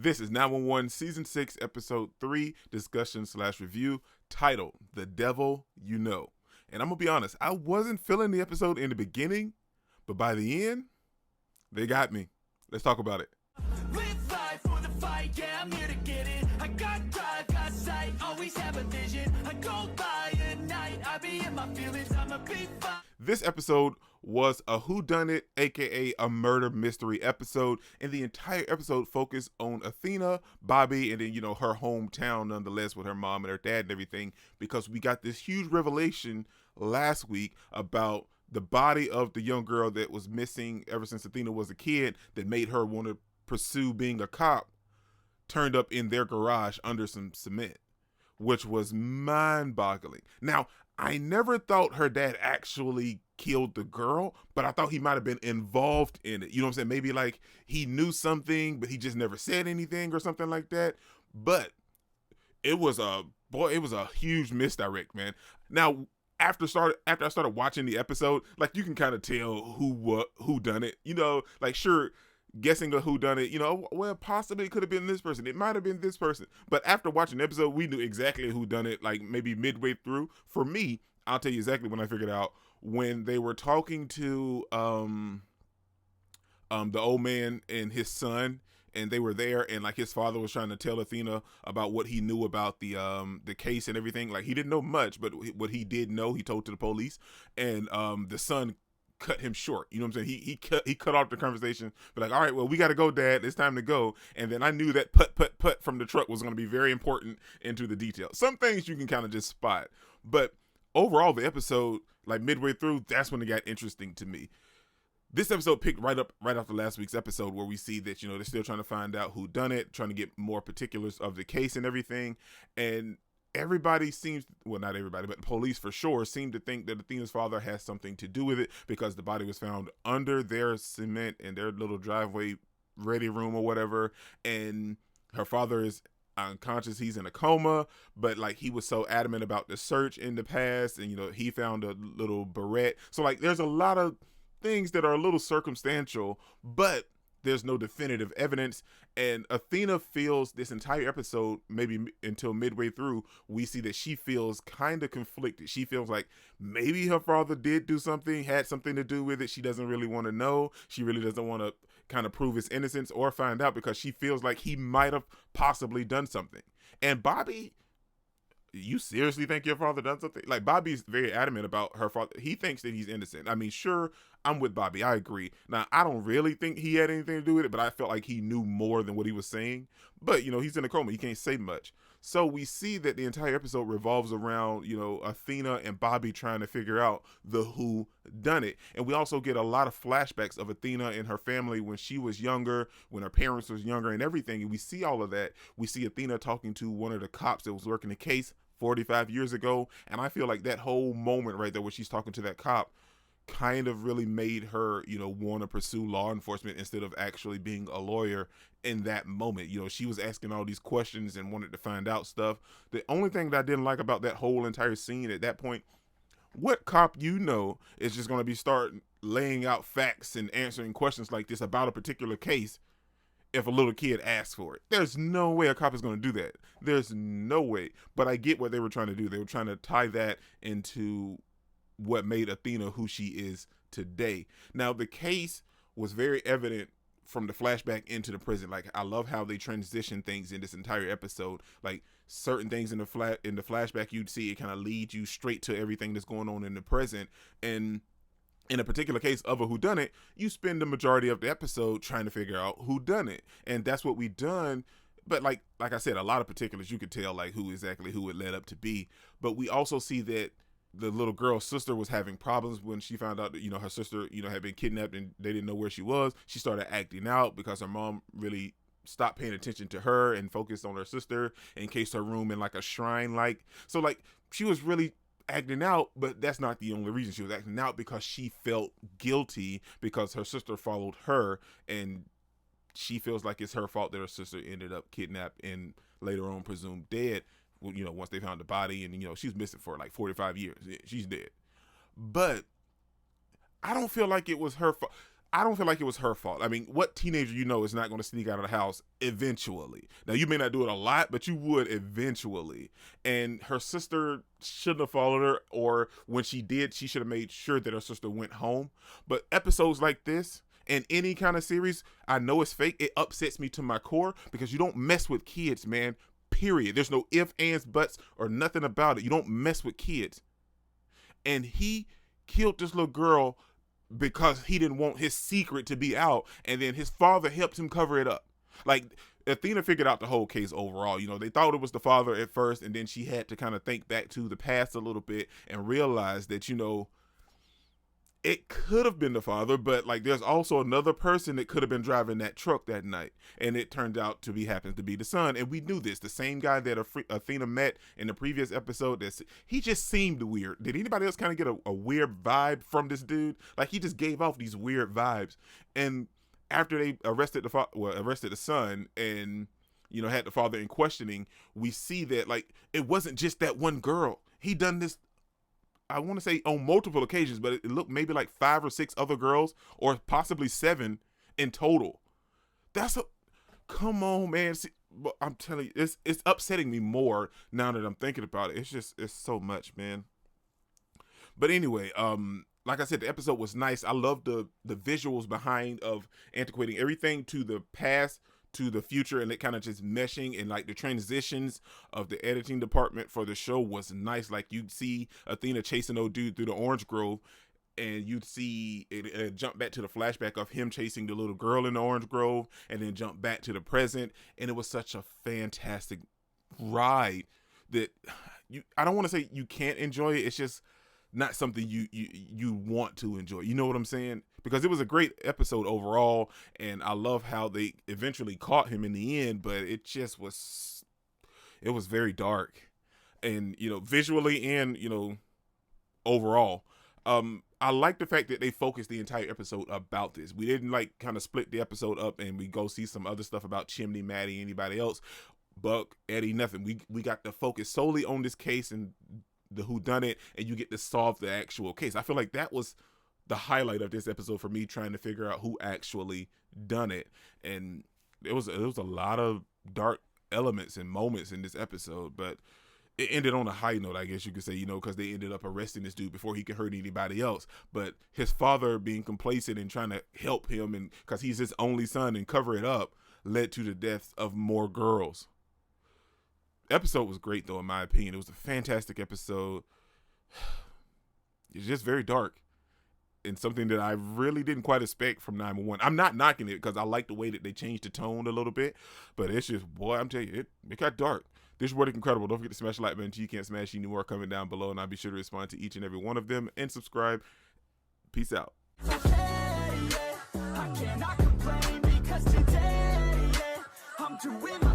This is 911 Season 6, Episode 3, discussion/review, titled The Devil You Know. And I'm going to be honest, I wasn't feeling the episode in the beginning, but by the end, they got me. Let's talk about it. Live life for the fight, yeah, I'm here to get it. I got drive, got sight, always have a vision. I go by at night, I be in my feelings, I'm a big fight. This episode was a whodunit, aka a murder mystery episode, and the entire episode focused on Athena, Bobby, and then, her hometown nonetheless with her mom and her dad and everything, because we got this huge revelation last week about the body of the young girl that was missing ever since Athena was a kid that made her want to pursue being a cop, turned up in their garage under some cement, which was mind-boggling. Now, I never thought her dad actually killed the girl, but I thought he might have been involved in it. You know what I'm saying? Maybe like he knew something, but he just never said anything or something like that. But it was a huge misdirect, man. Now, after I started watching the episode, like you can kind of tell who done it. Like sure, guessing a who done it, well, possibly it could have been this person. It might have been this person. But after watching the episode, we knew exactly who done it, like maybe midway through. For me, I'll tell you exactly when I figured out, when they were talking to the old man and his son, and they were there, and like his father was trying to tell Athena about what he knew about the case and everything. Like he didn't know much, but what he did know, he told to the police, and the son cut him short. You know what I'm saying? He cut off the conversation, but like, all right, well, we got to go, Dad. It's time to go. And then I knew that put from the truck was going to be very important into the details. Some things you can kind of just spot, but overall, the episode, like midway through, that's when it got interesting to me. This episode picked right after last week's episode, where we see that, they're still trying to find out who done it, trying to get more particulars of the case and everything. And everybody seems, well, not everybody, but the police for sure seem to think that Athena's father has something to do with it, because the body was found under their cement in their little driveway ready room or whatever. And her father is unconscious, he's in a coma, but like he was so adamant about the search in the past, and he found a little barrette. So like there's a lot of things that are a little circumstantial, but there's no definitive evidence. And Athena feels this entire episode, maybe until midway through, we see that she feels kind of conflicted. She feels like maybe her father did do something, had something to do with it. She doesn't really want to know. She really doesn't want to kind of prove his innocence or find out, because she feels like he might have possibly done something. And Bobby, you seriously think your father done something? Like, Bobby's very adamant about her father. He thinks that he's innocent. I mean, sure, I'm with Bobby. I agree. Now, I don't really think he had anything to do with it, but I felt like he knew more than what he was saying. But, he's in a coma. He can't say much. So we see that the entire episode revolves around, Athena and Bobby trying to figure out the who done it. And we also get a lot of flashbacks of Athena and her family when she was younger, when her parents was younger and everything. And we see all of that. We see Athena talking to one of the cops that was working the case 45 years ago. And I feel like that whole moment right there where she's talking to that cop kind of really made her, want to pursue law enforcement instead of actually being a lawyer in that moment. She was asking all these questions and wanted to find out stuff. The only thing that I didn't like about that whole entire scene at that point, what cop is just going to be starting laying out facts and answering questions like this about a particular case if a little kid asks for it? There's no way a cop is going to do that. There's no way. But I get what they were trying to do. They were trying to tie that into what made Athena who she is today. Now, the case was very evident from the flashback into the prison. Like, I love how they transition things in this entire episode. Like, certain things in the flashback you'd see, it kind of leads you straight to everything that's going on in the present. And in a particular case of a whodunit, you spend the majority of the episode trying to figure out who done it. And that's what we done. But like I said, a lot of particulars you could tell like who it led up to be. But we also see that the little girl's sister was having problems when she found out that, her sister, had been kidnapped and they didn't know where she was. She started acting out because her mom really stopped paying attention to her and focused on her sister, and encased her room in like a shrine. So like she was really acting out, but that's not the only reason she was acting out, because she felt guilty because her sister followed her, and she feels like it's her fault that her sister ended up kidnapped and later on presumed dead. Once they found the body, and she's missing for like 45 years. She's dead. But I don't feel like it was her fault. I don't feel like it was her fault. I mean, what teenager is not going to sneak out of the house eventually? Now, you may not do it a lot, but you would eventually. And her sister shouldn't have followed her, or when she did, she should have made sure that her sister went home. But episodes like this, in any kind of series, I know it's fake. It upsets me to my core because you don't mess with kids, man. Period. There's no ifs, ands, buts, or nothing about it. You don't mess with kids. And he killed this little girl because he didn't want his secret to be out, and then his father helped him cover it up. Like, Athena figured out the whole case overall. They thought it was the father at first, and then she had to kind of think back to the past a little bit and realize that, it could have been the father, but like there's also another person that could have been driving that truck that night, and it turned out to happens to be the son. And we knew this. The same guy that Athena met in the previous episode, he just seemed weird. Did anybody else kind of get a weird vibe from this dude? Like, he just gave off these weird vibes. And after they arrested the son and had the father in questioning, we see that like it wasn't just that one girl. He done this, I want to say, on multiple occasions, but it looked maybe like 5 or 6 other girls, or possibly 7 in total. Come on, man. See, I'm telling you, it's upsetting me more now that I'm thinking about it. It's so much, man. But anyway, like I said, the episode was nice. I love the visuals behind of antiquating everything to the past, to the future, and it kind of just meshing, and like the transitions of the editing department for the show was nice. Like, you'd see Athena chasing old dude through the orange grove, and you'd see it jump back to the flashback of him chasing the little girl in the orange grove, and then jump back to the present. And it was such a fantastic ride that I don't want to say you can't enjoy it. It's just not something you want to enjoy. You know what I'm saying? Because it was a great episode overall, and I love how they eventually caught him in the end, but it was very dark, and visually and overall. I like the fact that they focused the entire episode about this. We didn't like kind of split the episode up and we go see some other stuff about Chimney, Maddie, anybody else, Buck, Eddie, nothing. We got to focus solely on this case and the whodunit, and you get to solve the actual case. I feel like that was the highlight of this episode for me, trying to figure out who actually done it. And it was a lot of dark elements and moments in this episode, but it ended on a high note, I guess you could say, because they ended up arresting this dude before he could hurt anybody else. But his father being complacent and trying to help him, and because he's his only son, and cover it up, led to the deaths of more girls. Episode was great, though, in my opinion. It was a fantastic episode. It's just very dark, and something that I really didn't quite expect from 911. I'm not knocking it, because I like the way that they changed the tone a little bit, but it's just, boy, I'm telling you, it got dark. This is Word Incredible. Don't forget to smash the like button until you can't smash any more coming down below, and I'll be sure to respond to each and every one of them, and subscribe. Peace out. I cannot complain because today, I'm doing my